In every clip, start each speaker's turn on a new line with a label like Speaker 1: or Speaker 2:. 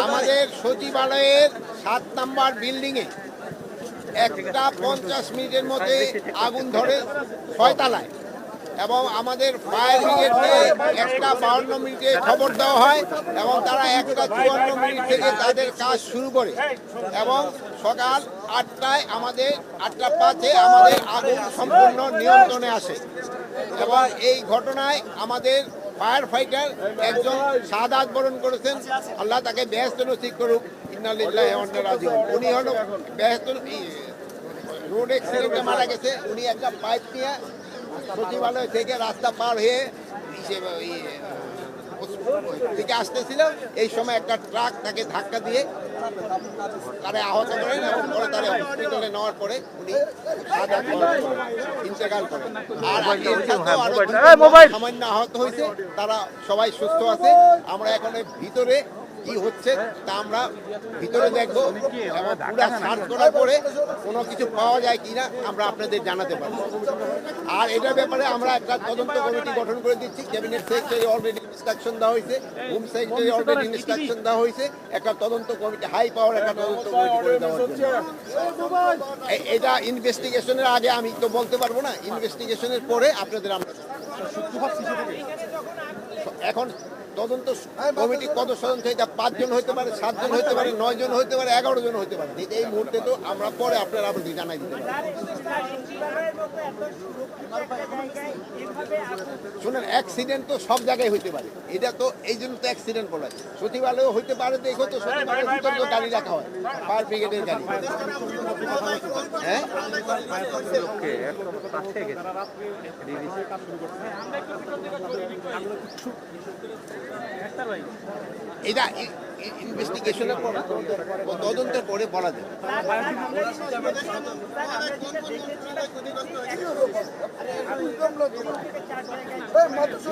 Speaker 1: আমাদের সচিবালয়ের 7 নম্বর বিল্ডিংয়ে একটা 50 মিনিটের মধ্যে আগুন ধরে 6 তলায় এবং আমাদের ফায়ার ব্রিগেডকে 1:52 মিনিটে খবর দেওয়া হয় এবং তারা 1:54 মিনিট থেকে তাদের কাজ শুরু করে এবং সকাল 8টায় আমাদের 8:05-এ আমাদের আগুন সম্পূর্ণ নিয়ন্ত্রণে আসে এবং এই ঘটনায় আমাদের ফায়ার ফাইটার একজন শাহাদাত বরণ করেছেন। আল্লাহ তাকে বেহেশত নসিব করুক। ইন্না লিল্লাহি ওয়া ইন্না ইলাইহি রাজিউন। উনি হলো বেহেশত রোড অ্যাক্সিডেন্টে মারা গেছে। উনি একটা পাইপ নিয়ে সচিবালয় থেকে রাস্তা পার হয়ে দিকে আসতেছিল। এই সময় একটা ট্রাক তাকে ধাক্কা দিয়ে তারা আহত করেন এবং পরে তারা হসপিটালে নেওয়ার পরে উনি ইন্তেকাল করেন। আর সামান্য আহত হয়েছে, তারা সবাই সুস্থ আছে। আমরা এখন ভিতরে কি হচ্ছে তা আমরা ভিতরে দেখবো এবং পুরা সার্চ করার পরে কোনো কিছু পাওয়া যায় কিনা আমরা আপনাদের জানাতে পারবো। আর এটার ব্যাপারে আমরা একটা তদন্ত কমিটি গঠন করে দিচ্ছি। ক্যাবিনেট সেক্রেটারি অলরেডি ইনস্ট্রাকশন দেওয়া হয়েছে, হোম সেক্রেটারি অলরেডি ইনস্ট্রাকশন দেওয়া হয়েছে একটা তদন্ত কমিটি, হাই পাওয়ার একটা তদন্ত কমিটি করে দেওয়ার জন্য। এটা ইনভেস্টিগেশনের আগে আমি তো বলতে পারবো না, ইনভেস্টিগেশনের পরে আপনাদের আমরা এখন তদন্ত কমিটি কত সদস্য, এটা 5 জন হতে পারে, 7 জন হতে পারে, 9 জন হতে পারে, 11 জন হতে পারে। এই মুহূর্তে তো আমরা পরে আপনারা আমাদের জানাই দিতে পারি। শুনেন, অ্যাক্সিডেন্ট তো সব জায়গায় হইতে পারে, এটা তো এই জন্য তো অ্যাক্সিডেন্ট বলা যায়। সচিবালয় হইতে পারে, দেখো তো সচিবালয়ের ভিতরে তো গাড়ি রাখা হয়, ফায়ার ব্রিগেডের গাড়ি। হ্যাঁ, এটা ইনভেস্টিগেশনের পর তদন্তের পরে বলা যায়।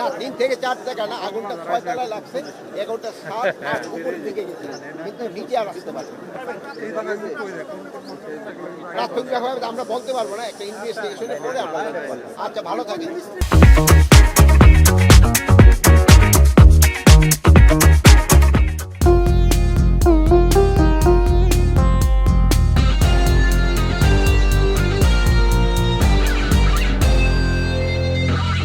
Speaker 1: না, 3 থেকে 4 টাকা না, আগুনটা 6 তলায় লাগছে, 11টা 7 উপরের দিকে গেছে, কিন্তু নিচে আর আসতে পারে। প্রাথমিকভাবে আমরা বলতে পারবো না, একটা ইনভেস্টিগেশনের পরে আমরা। আচ্ছা, ভালো থাকেন।